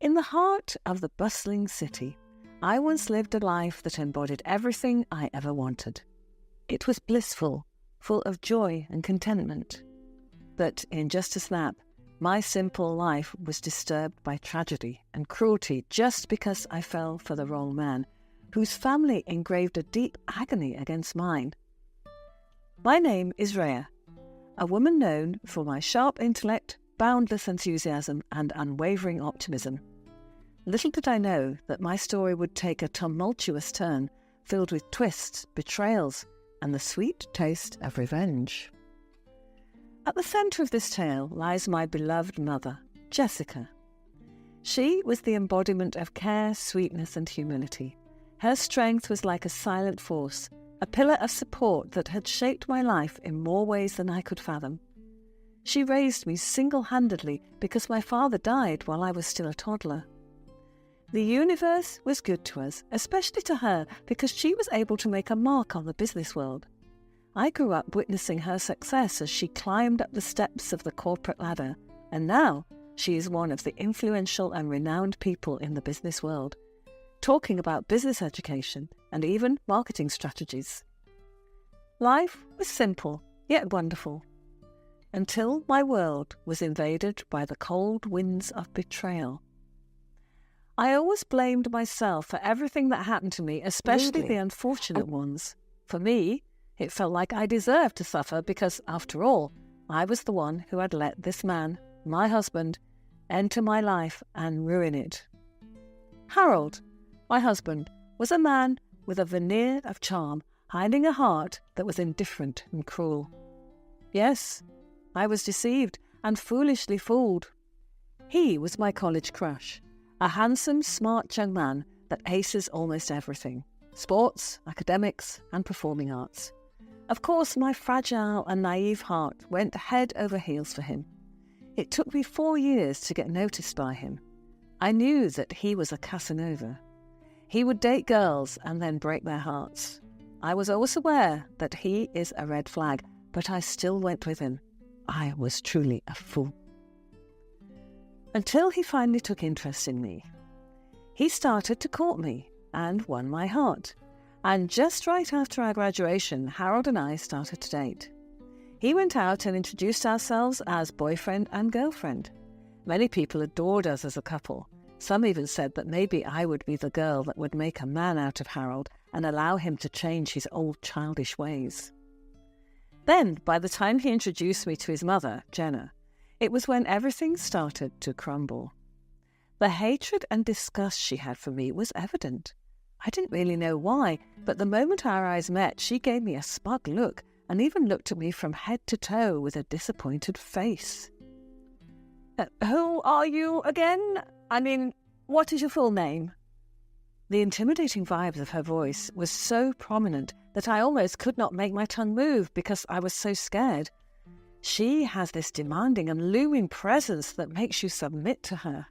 In the heart of the bustling city, I once lived a life that embodied everything I ever wanted. It was blissful, full of joy and contentment. But in just a snap, my simple life was disturbed by tragedy and cruelty just because I fell for the wrong man, whose family engraved a deep agony against mine. My name is Rhea, a woman known for my sharp intellect, boundless enthusiasm, and unwavering optimism. Little did I know that my story would take a tumultuous turn, filled with twists, betrayals, and the sweet taste of revenge. At the centre of this tale lies my beloved mother, Jessica. She was the embodiment of care, sweetness, and humility. Her strength was like a silent force, a pillar of support that had shaped my life in more ways than I could fathom. She raised me single-handedly because my father died while I was still a toddler. The universe was good to us, especially to her, because she was able to make a mark on the business world. I grew up witnessing her success as she climbed up the steps of the corporate ladder, and now she is one of the influential and renowned people in the business world, talking about business education and even marketing strategies. Life was simple, yet wonderful, until my world was invaded by the cold winds of betrayal. I always blamed myself for everything that happened to me, especially the unfortunate ones. For me, it felt like I deserved to suffer because, after all, I was the one who had let this man, my husband, enter my life and ruin it. Harold, my husband, was a man with a veneer of charm, hiding a heart that was indifferent and cruel. Yes, I was deceived and foolishly fooled. He was my college crush, a handsome, smart young man that aces almost everything: sports, academics, and performing arts. Of course, my fragile and naive heart went head over heels for him. It took me 4 years to get noticed by him. I knew that he was a Casanova. He would date girls and then break their hearts. I was always aware that he is a red flag, but I still went with him. I was truly a fool. Until he finally took interest in me. He started to court me and won my heart. And just right after our graduation, Harold and I started to date. He went out and introduced ourselves as boyfriend and girlfriend. Many people adored us as a couple. Some even said that maybe I would be the girl that would make a man out of Harold and allow him to change his old childish ways. Then, by the time he introduced me to his mother, Jenna, it was when everything started to crumble. The hatred and disgust she had for me was evident. I didn't really know why, but the moment our eyes met, she gave me a smug look and even looked at me from head to toe with a disappointed face. Who are you again? I mean, what is your full name? The intimidating vibes of her voice was so prominent that I almost could not make my tongue move because I was so scared. She has this demanding and looming presence that makes you submit to her.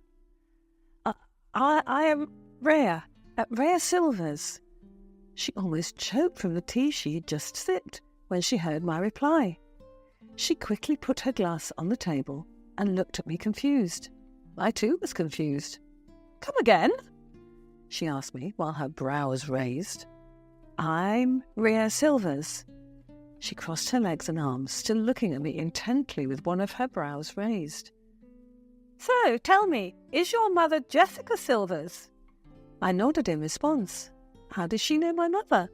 I am Rhea. Rhea Silvers. She almost choked from the tea she had just sipped when she heard my reply. She quickly put her glass on the table and looked at me confused. I too was confused. Come again? She asked me while her brows raised. I'm Rhea Silvers. She crossed her legs and arms, still looking at me intently with one of her brows raised. So, tell me, is your mother Jessica Silvers? I nodded in response. How does she know my mother?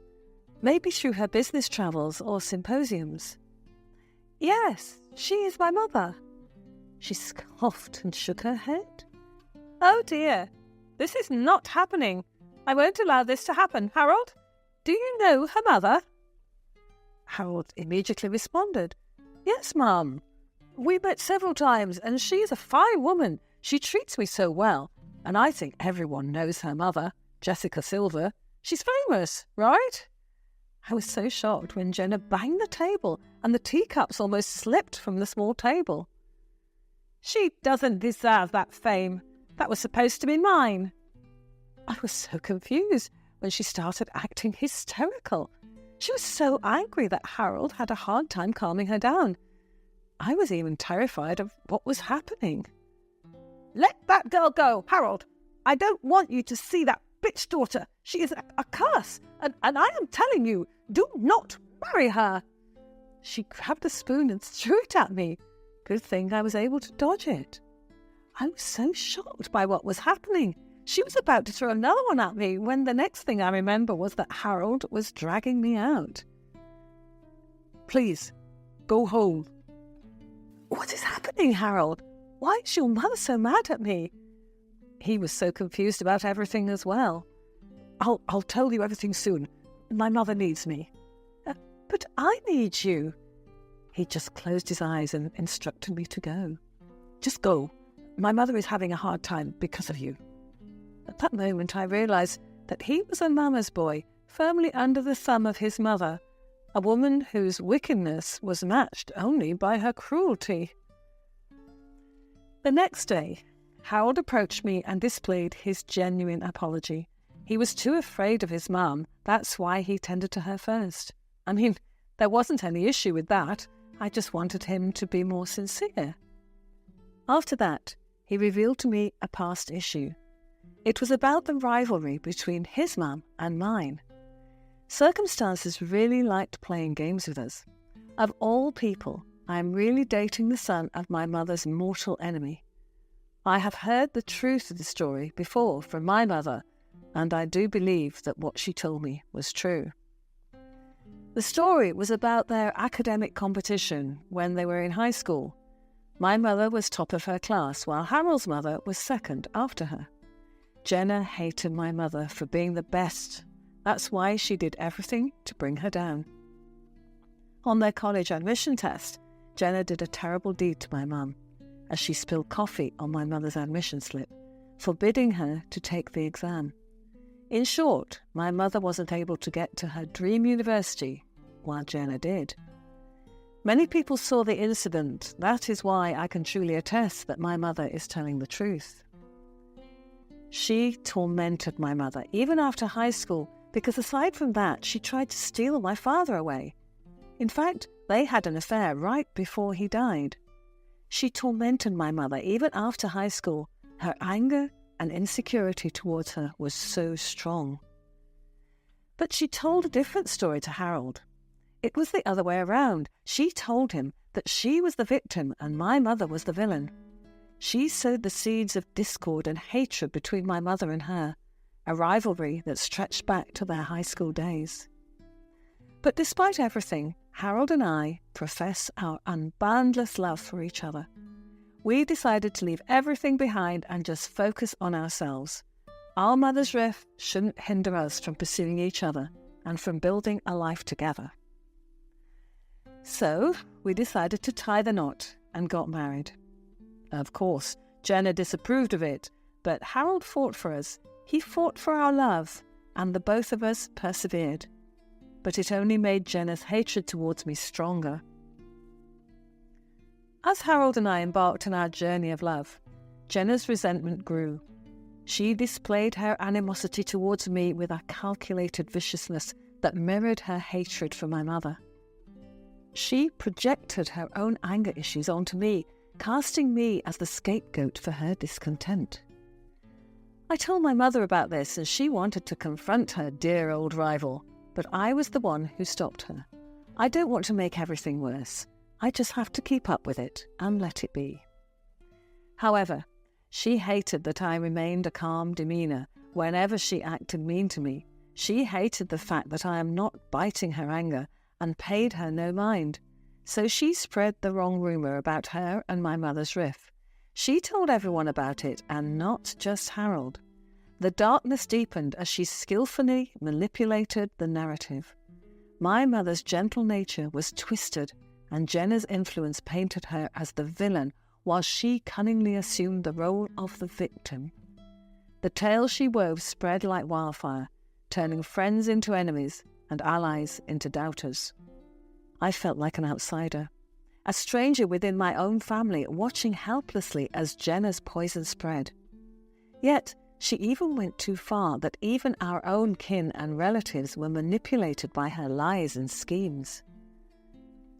Maybe through her business travels or symposiums. Yes, she is my mother. She scoffed and shook her head. Oh dear, this is not happening. I won't allow this to happen. Harold, do you know her mother? Harold immediately responded. Yes, Mum. We met several times and she is a fine woman. She treats me so well. And I think everyone knows her mother, Jessica Silver. She's famous, right? I was so shocked when Jenna banged the table and the teacups almost slipped from the small table. She doesn't deserve that fame. That was supposed to be mine. I was so confused when she started acting hysterical. She was so angry that Harold had a hard time calming her down. I was even terrified of what was happening. Let that girl go, Harold. I don't want you to see that bitch daughter. She is a curse, and I am telling you, do not marry her. She grabbed a spoon and threw it at me. Good thing I was able to dodge it. I was so shocked by what was happening. She was about to throw another one at me when the next thing I remember was that Harold was dragging me out. Please, go home. What is happening, Harold? Why is your mother so mad at me? He was so confused about everything as well. I'll tell you everything soon. My mother needs me. But I need you. He just closed his eyes and instructed me to go. Just go. My mother is having a hard time because of you. At that moment, I realised that he was a mama's boy, firmly under the thumb of his mother, a woman whose wickedness was matched only by her cruelty. The next day, Harold approached me and displayed his genuine apology. He was too afraid of his mum. That's why he tended to her first. I mean, there wasn't any issue with that. I just wanted him to be more sincere. After that, he revealed to me a past issue. It was about the rivalry between his mum and mine. Circumstances really liked playing games with us. Of all people, I am really dating the son of my mother's mortal enemy. I have heard the truth of the story before from my mother, and I do believe that what she told me was true. The story was about their academic competition when they were in high school. My mother was top of her class, while Harold's mother was second after her. Jenna hated my mother for being the best. That's why she did everything to bring her down. On their college admission test, Jenna did a terrible deed to my mum, as she spilled coffee on my mother's admission slip, forbidding her to take the exam. In short, my mother wasn't able to get to her dream university, while Jenna did. Many people saw the incident. That is why I can truly attest that my mother is telling the truth. She tormented my mother, even after high school, because aside from that, she tried to steal my father away. In fact, they had an affair right before he died. She tormented my mother even after high school. Her anger and insecurity towards her was so strong. But she told a different story to Harold. It was the other way around. She told him that she was the victim and my mother was the villain. She sowed the seeds of discord and hatred between my mother and her, a rivalry that stretched back to their high school days. But despite everything, Harold and I profess our unboundless love for each other. We decided to leave everything behind and just focus on ourselves. Our mother's rift shouldn't hinder us from pursuing each other and from building a life together. So we decided to tie the knot and got married. Of course, Jenna disapproved of it, but Harold fought for us. He fought for our love, and the both of us persevered. But it only made Jenna's hatred towards me stronger. As Harold and I embarked on our journey of love, Jenna's resentment grew. She displayed her animosity towards me with a calculated viciousness that mirrored her hatred for my mother. She projected her own anger issues onto me, casting me as the scapegoat for her discontent. I told my mother about this and she wanted to confront her dear old rival, but I was the one who stopped her. I don't want to make everything worse. I just have to keep up with it and let it be. However, she hated that I remained a calm demeanour whenever she acted mean to me. She hated the fact that I am not biting her anger and paid her no mind. So she spread the wrong rumour about her and my mother's rift. She told everyone about it, and not just Harold. The darkness deepened as she skillfully manipulated the narrative. My mother's gentle nature was twisted, and Jenna's influence painted her as the villain, while she cunningly assumed the role of the victim. The tale she wove spread like wildfire, turning friends into enemies and allies into doubters. I felt like an outsider, a stranger within my own family, watching helplessly as Jenna's poison spread. Yet, she even went too far that even our own kin and relatives were manipulated by her lies and schemes.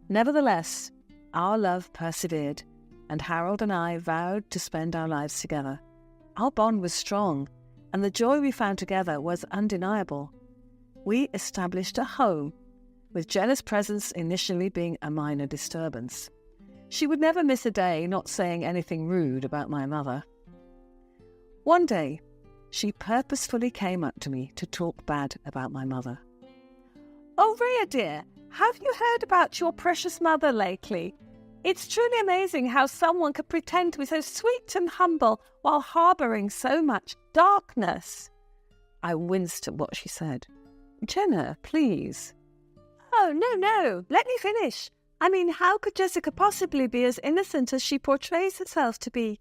Nevertheless, our love persevered, and Harold and I vowed to spend our lives together. Our bond was strong, and the joy we found together was undeniable. We established a home, with Jenna's presence initially being a minor disturbance. She would never miss a day not saying anything rude about my mother. One day, she purposefully came up to me to talk bad about my mother. "Oh, Rhea dear, have you heard about your precious mother lately? It's truly amazing how someone could pretend to be so sweet and humble while harbouring so much darkness." I winced at what she said. "Jenna, please." "Oh, no, let me finish. I mean, how could Jessica possibly be as innocent as she portrays herself to be?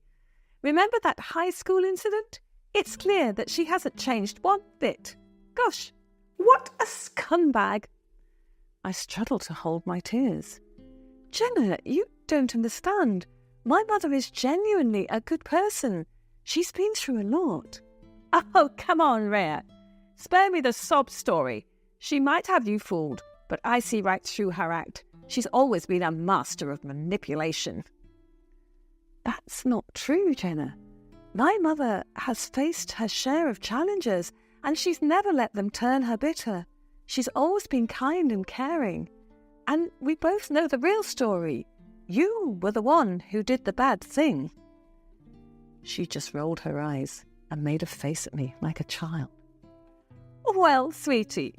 Remember that high school incident? It's clear that she hasn't changed one bit. Gosh, what a scumbag." I struggled to hold my tears. "Jenna, you don't understand. My mother is genuinely a good person. She's been through a lot." "Oh, come on, Rhea. Spare me the sob story. She might have you fooled, but I see right through her act. She's always been a master of manipulation." "That's not true, Jenna. My mother has faced her share of challenges, and she's never let them turn her bitter. She's always been kind and caring. And we both know the real story. You were the one who did the bad thing." She just rolled her eyes and made a face at me like a child. "Well, sweetie,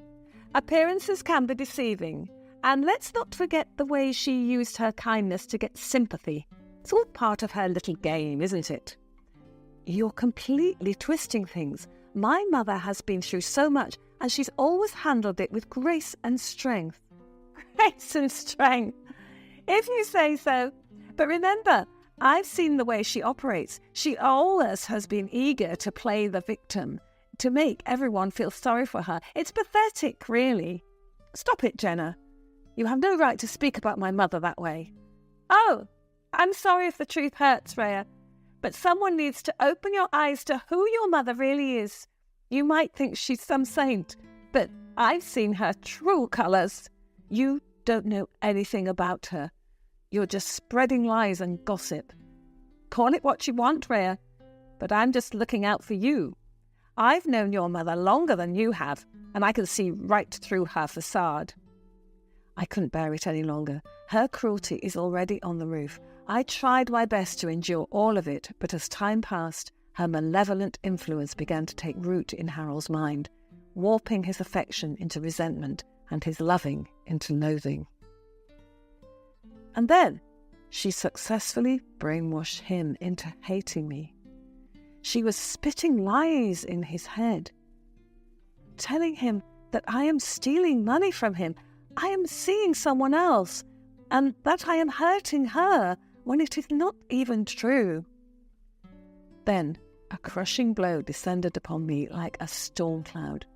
appearances can be deceiving, and let's not forget the way she used her kindness to get sympathy. It's all part of her little game, isn't it?" "You're completely twisting things. My mother has been through so much, and she's always handled it with grace and strength." "Grace and strength, if you say so. But remember, I've seen the way she operates. She always has been eager to play the victim, to make everyone feel sorry for her. It's pathetic, really." "Stop it, Jenna. You have no right to speak about my mother that way." "Oh, I'm sorry if the truth hurts, Rhea, but someone needs to open your eyes to who your mother really is. You might think she's some saint, but I've seen her true colours. You don't know anything about her. You're just spreading lies and gossip. Call it what you want, Rhea, but I'm just looking out for you. I've known your mother longer than you have, and I can see right through her facade." I couldn't bear it any longer. Her cruelty is already on the roof. I tried my best to endure all of it, but as time passed, her malevolent influence began to take root in Harold's mind, warping his affection into resentment and his loving into loathing. And then she successfully brainwashed him into hating me. She was spitting lies in his head, telling him that I am stealing money from him, I am seeing someone else, and that I am hurting her when it is not even true. Then a crushing blow descended upon me like a storm cloud.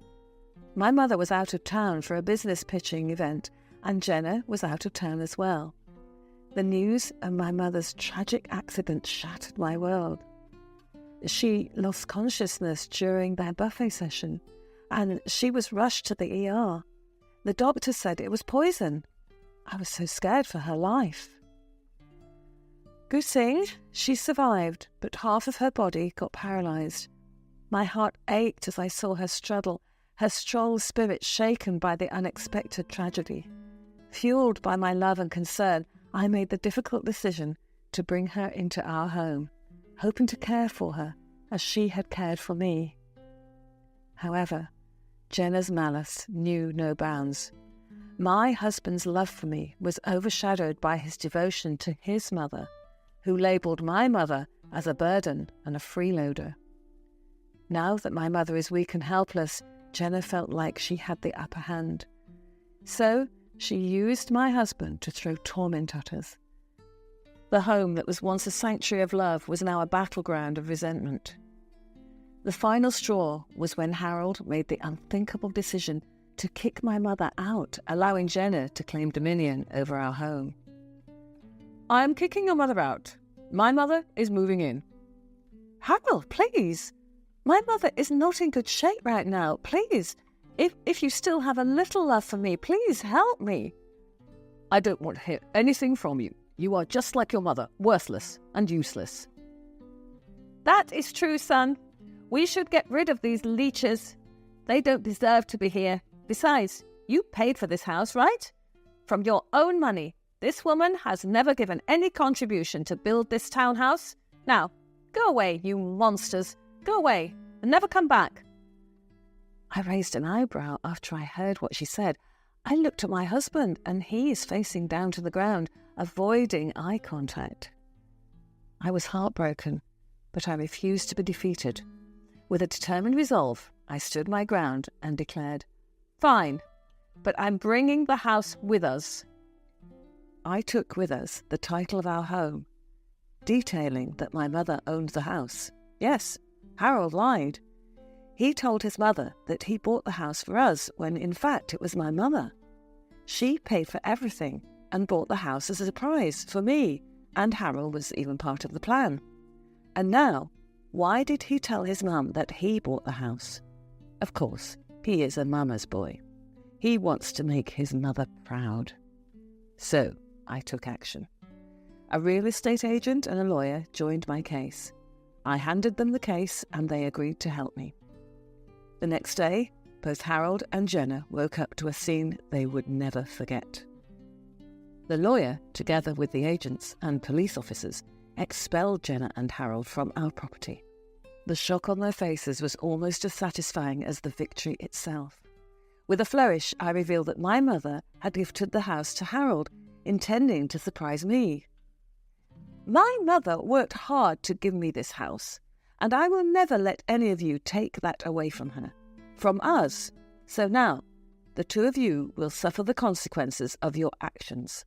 My mother was out of town for a business pitching event, and Jenna was out of town as well. The news of my mother's tragic accident shattered my world. She lost consciousness during their buffet session, and she was rushed to the ER. The doctor said it was poison. I was so scared for her life. Good thing she survived, but half of her body got paralysed. My heart ached as I saw her struggle, her strong spirit shaken by the unexpected tragedy. Fueled by my love and concern, I made the difficult decision to bring her into our home, hoping to care for her as she had cared for me. However, Jenna's malice knew no bounds. My husband's love for me was overshadowed by his devotion to his mother, who labelled my mother as a burden and a freeloader. Now that my mother is weak and helpless, Jenna felt like she had the upper hand. So she used my husband to throw torment at us. The home that was once a sanctuary of love was now a battleground of resentment. The final straw was when Harold made the unthinkable decision to kick my mother out, allowing Jenna to claim dominion over our home. "I am kicking your mother out. My mother is moving in." "Harold, please. My mother is not in good shape right now. Please, if you still have a little love for me, please help me." "I don't want to hear anything from you. You are just like your mother, worthless and useless." "That is true, son. We should get rid of these leeches. They don't deserve to be here. Besides, you paid for this house, right? From your own money. This woman has never given any contribution to build this townhouse. Now, go away, you monsters. Go away and never come back." I raised an eyebrow after I heard what she said. I looked at my husband, and he is facing down to the ground, avoiding eye contact. I was heartbroken, but I refused to be defeated. With a determined resolve, I stood my ground and declared, "Fine, but I'm bringing the house with us." I took with us the title of our home, detailing that my mother owned the house. Yes, Harold lied. He told his mother that he bought the house for us when in fact it was my mother. She paid for everything and bought the house as a surprise for me, and Harold was even part of the plan. And now, why did he tell his mum that he bought the house? Of course, he is a mama's boy. He wants to make his mother proud. So, I took action. A real estate agent and a lawyer joined my case. I handed them the case and they agreed to help me. The next day, both Harold and Jenna woke up to a scene they would never forget. The lawyer, together with the agents and police officers, expelled Jenna and Harold from our property. The shock on their faces was almost as satisfying as the victory itself. With a flourish, I revealed that my mother had gifted the house to Harold, intending to surprise me. "My mother worked hard to give me this house, and I will never let any of you take that away from her. From us. So now, the two of you will suffer the consequences of your actions."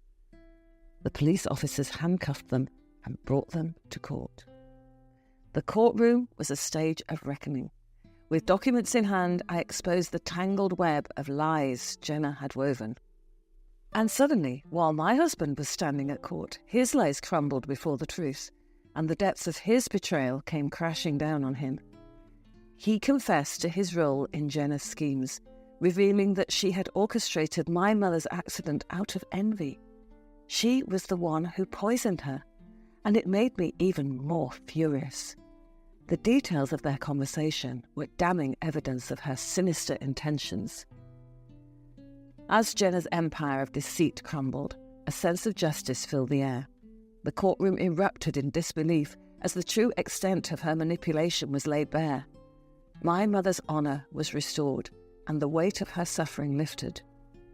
The police officers handcuffed them and brought them to court. The courtroom was a stage of reckoning. With documents in hand, I exposed the tangled web of lies Jenna had woven. And suddenly, while my husband was standing at court, his lies crumbled before the truth, and the depths of his betrayal came crashing down on him. He confessed to his role in Jenna's schemes, revealing that she had orchestrated my mother's accident out of envy. She was the one who poisoned her, and it made me even more furious. The details of their conversation were damning evidence of her sinister intentions. As Jenna's empire of deceit crumbled, a sense of justice filled the air. The courtroom erupted in disbelief as the true extent of her manipulation was laid bare. My mother's honour was restored, and the weight of her suffering lifted.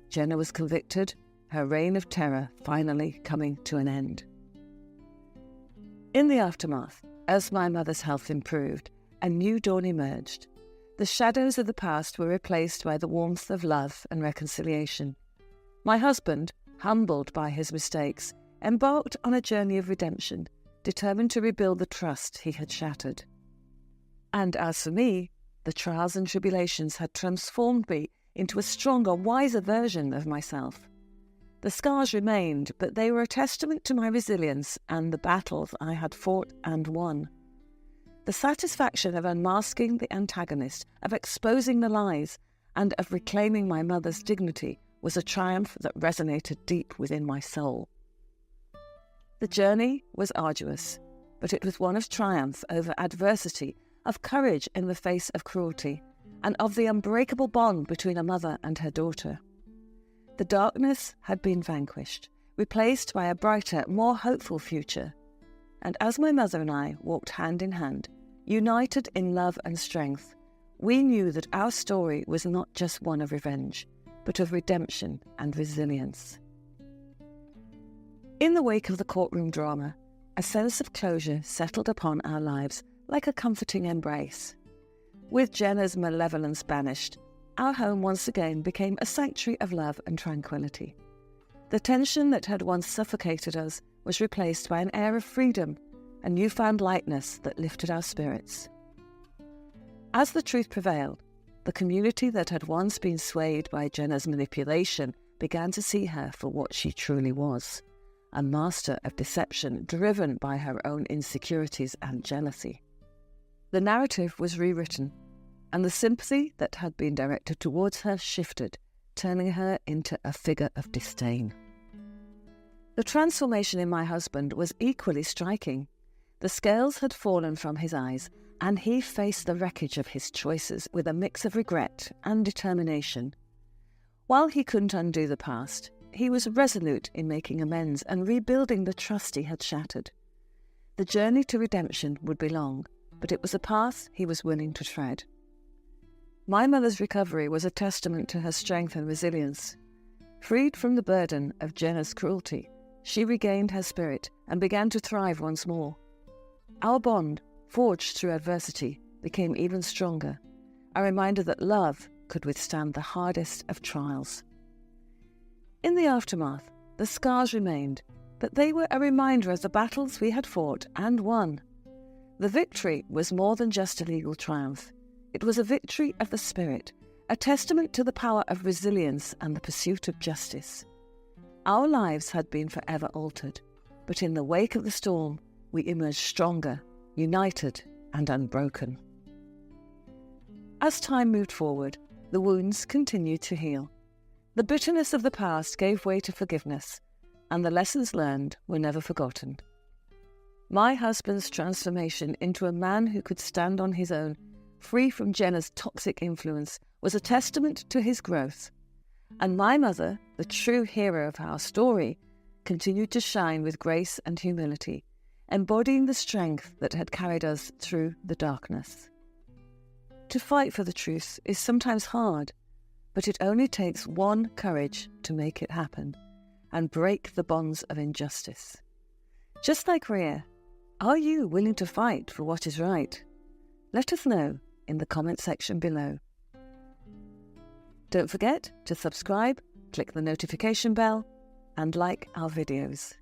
Jenna was convicted, her reign of terror finally coming to an end. In the aftermath, as my mother's health improved, a new dawn emerged. The shadows of the past were replaced by the warmth of love and reconciliation. My husband, humbled by his mistakes, embarked on a journey of redemption, determined to rebuild the trust he had shattered. And as for me, the trials and tribulations had transformed me into a stronger, wiser version of myself. The scars remained, but they were a testament to my resilience and the battles I had fought and won. The satisfaction of unmasking the antagonist, of exposing the lies, and of reclaiming my mother's dignity was a triumph that resonated deep within my soul. The journey was arduous, but it was one of triumph over adversity, of courage in the face of cruelty, and of the unbreakable bond between a mother and her daughter. The darkness had been vanquished, replaced by a brighter, more hopeful future. And as my mother and I walked hand in hand, united in love and strength, we knew that our story was not just one of revenge, but of redemption and resilience. In the wake of the courtroom drama, a sense of closure settled upon our lives like a comforting embrace. With Jenna's malevolence banished, our home once again became a sanctuary of love and tranquility. The tension that had once suffocated us was replaced by an air of freedom, a newfound lightness that lifted our spirits. As the truth prevailed, the community that had once been swayed by Jenna's manipulation began to see her for what she truly was, a master of deception driven by her own insecurities and jealousy. The narrative was rewritten, and the sympathy that had been directed towards her shifted, turning her into a figure of disdain. The transformation in my husband was equally striking. The scales had fallen from his eyes, and he faced the wreckage of his choices with a mix of regret and determination. While he couldn't undo the past, he was resolute in making amends and rebuilding the trust he had shattered. The journey to redemption would be long, but it was a path he was willing to tread. My mother's recovery was a testament to her strength and resilience. Freed from the burden of Jenna's cruelty, she regained her spirit and began to thrive once more. Our bond, forged through adversity, became even stronger, a reminder that love could withstand the hardest of trials. In the aftermath, the scars remained, but they were a reminder of the battles we had fought and won. The victory was more than just a legal triumph. It was a victory of the spirit, a testament to the power of resilience and the pursuit of justice. Our lives had been forever altered, but in the wake of the storm, we emerged stronger, united, and unbroken. As time moved forward, the wounds continued to heal. The bitterness of the past gave way to forgiveness, and the lessons learned were never forgotten. My husband's transformation into a man who could stand on his own, free from Jenna's toxic influence, was a testament to his growth. And my mother, the true hero of our story, continued to shine with grace and humility, embodying the strength that had carried us through the darkness. To fight for the truth is sometimes hard, but it only takes one courage to make it happen and break the bonds of injustice. Just like Rhea, are you willing to fight for what is right? Let us know in the comment section below. Don't forget to subscribe, click the notification bell, and like our videos.